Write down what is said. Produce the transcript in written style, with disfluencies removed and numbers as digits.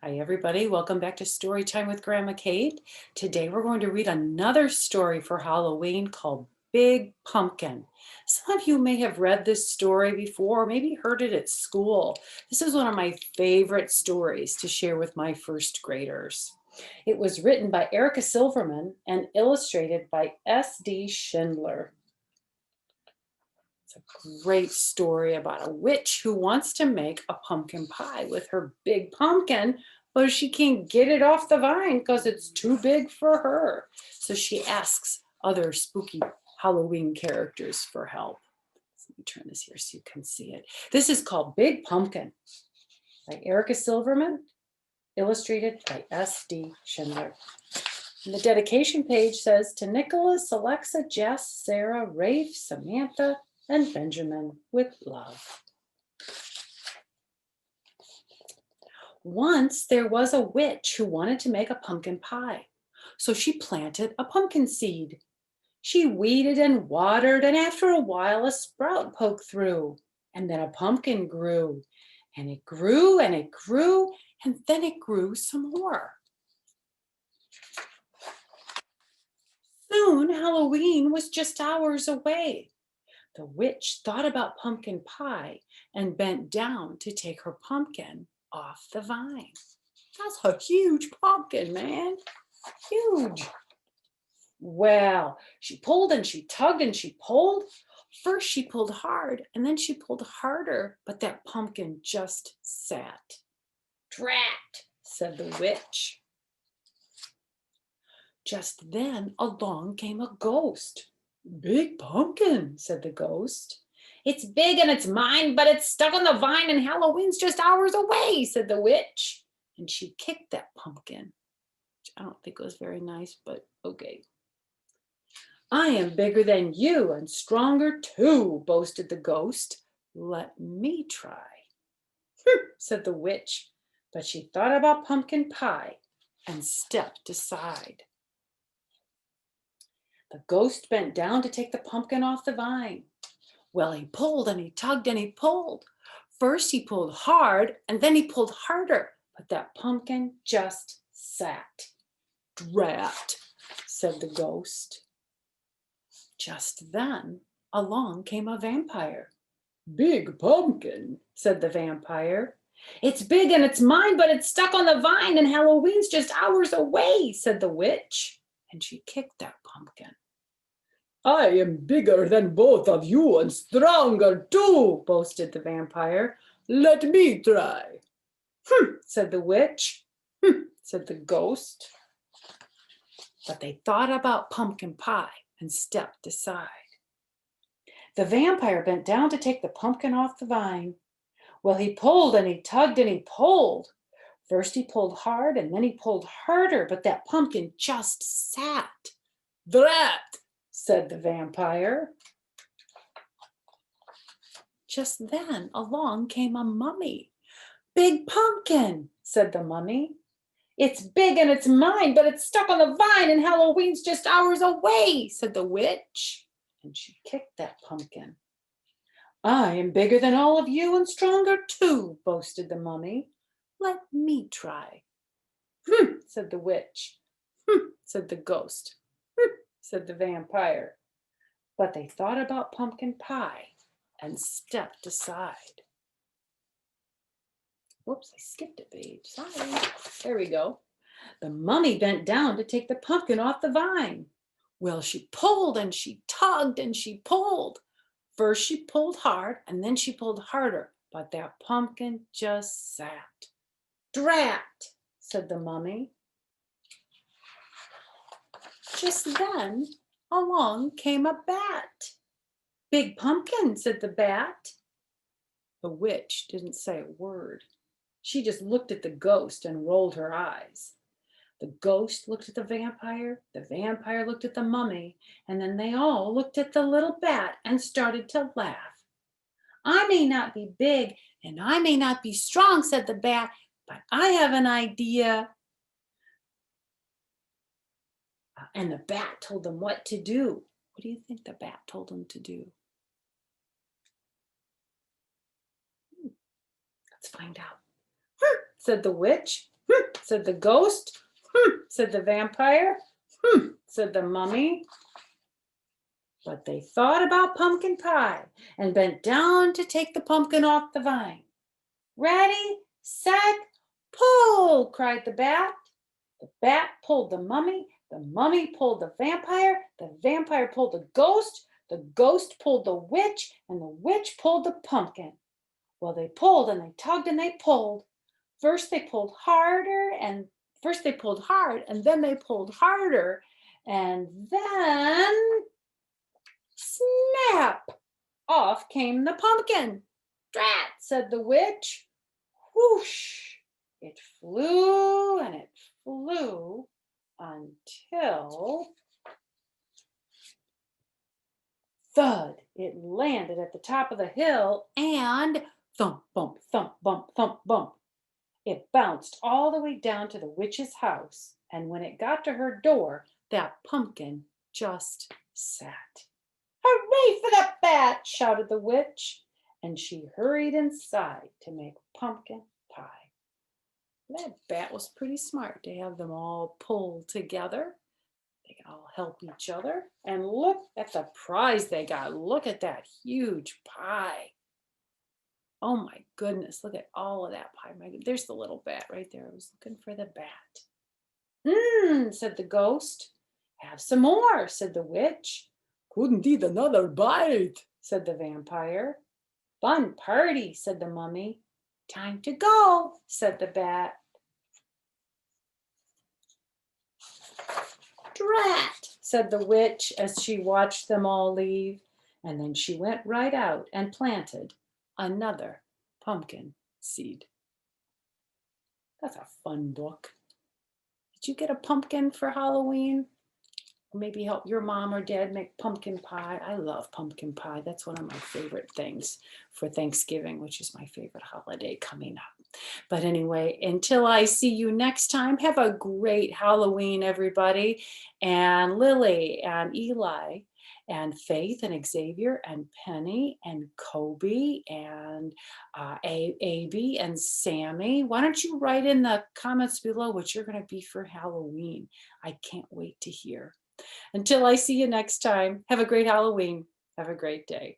Hi, everybody. Welcome back to Storytime with Grandma Kate. Today we're going to read another story for Halloween called Big Pumpkin. Some of you may have read this story before, or maybe heard it at school. This is one of my favorite stories to share with my first graders. It was written by Erica Silverman and illustrated by S.D. Schindler. It's a great story about a witch who wants to make a pumpkin pie with her big pumpkin, but she can't get it off the vine because it's too big for her. So she asks other spooky Halloween characters for help. Let me turn this here so you can see it. This is called Big Pumpkin by Erica Silverman, illustrated by S.D. Schindler. And the dedication page says, to Nicholas, Alexa, Jess, Sarah, Rafe, Samantha, and Benjamin, with love. Once there was a witch who wanted to make a pumpkin pie. So she planted a pumpkin seed. She weeded and watered, and after a while a sprout poked through. And then a pumpkin grew. And it grew and it grew, and then it grew some more. Soon Halloween was just hours away. The witch thought about pumpkin pie and bent down to take her pumpkin off the vine. That's a huge pumpkin, man. Huge. Well, she pulled and she tugged and she pulled. First she pulled hard and then she pulled harder, but that pumpkin just sat. Drat, said the witch. Just then along came a ghost. Big pumpkin, said the ghost. It's big and it's mine, but it's stuck on the vine and Halloween's just hours away, said the witch. And she kicked that pumpkin, which I don't think was very nice, but okay. I am bigger than you and stronger too, boasted the ghost. Let me try, said the witch, but she thought about pumpkin pie and stepped aside. The ghost bent down to take the pumpkin off the vine. Well, he pulled and he tugged and he pulled. First he pulled hard and then he pulled harder, but that pumpkin just sat. Drat, said the ghost. Just then along came a vampire. Big pumpkin, said the vampire. It's big and it's mine, but it's stuck on the vine and Halloween's just hours away, said the witch. And she kicked that pumpkin. I am bigger than both of you and stronger too, boasted the vampire. Let me try. Said the witch. Said the ghost. But they thought about pumpkin pie and stepped aside. The vampire bent down to take the pumpkin off the vine. Well, he pulled and he tugged and he pulled. First he pulled hard and then he pulled harder, but that pumpkin just sat. Drat, said the vampire. Just then along came a mummy. Big pumpkin, said the mummy. It's big and it's mine, but it's stuck on the vine and Halloween's just hours away, said the witch. And she kicked that pumpkin. I am bigger than all of you and stronger too, boasted the mummy. Let me try. Said the witch. Said the ghost. Said the vampire. But they thought about pumpkin pie and stepped aside. Whoops, I skipped a page. Sorry. There we go. The mummy bent down to take the pumpkin off the vine. Well, she pulled and she tugged and she pulled. First she pulled hard and then she pulled harder, but that pumpkin just sat. Drat, said the mummy. Just then along came a bat. Big pumpkin, said the bat. The witch didn't say a word. She just looked at the ghost and rolled her eyes. The ghost looked at the vampire looked at the mummy, and then they all looked at the little bat and started to laugh. I may not be big and I may not be strong, said the bat, but I have an idea. And the bat told them what to do. What do you think the bat told them to do? Let's find out. Said the witch. said the ghost. Said the vampire. Said the mummy. But they thought about pumpkin pie and bent down to take the pumpkin off the vine. Ready, set, pull, cried the bat. The bat pulled the mummy pulled the vampire pulled the ghost pulled the witch, and the witch pulled the pumpkin. Well, they pulled and they tugged and they pulled. First they pulled harder, and then they pulled harder, and then snap! Off came the pumpkin. Drat, said the witch. Whoosh! It flew and it flew until thud, it landed at the top of the hill and thump, bump, thump, bump, thump, bump. It bounced all the way down to the witch's house, and when it got to her door, that pumpkin just sat. Hooray for the bat, shouted the witch, and she hurried inside to make pumpkin pie. That bat was pretty smart to have them all pull together. They can all help each other. And look at the prize they got. Look at that huge pie. Oh my goodness, look at all of that pie. There's the little bat right there. I was looking for the bat. Said the ghost. Have some more, said the witch. Couldn't eat another bite, said the vampire. Fun party, said the mummy. Time to go, said the bat. Drat, said the witch as she watched them all leave, and then she went right out and planted another pumpkin seed. That's a fun book. Did you get a pumpkin for Halloween? Or maybe help your mom or dad make pumpkin pie. I love pumpkin pie. That's one of my favorite things for Thanksgiving, which is my favorite holiday coming up. But anyway, until I see you next time, have a great Halloween, everybody. And Lily and Eli and Faith and Xavier and Penny and Kobe and Abby and Sammy. Why don't you write in the comments below what you're going to be for Halloween? I can't wait to hear. Until I see you next time, have a great Halloween. Have a great day.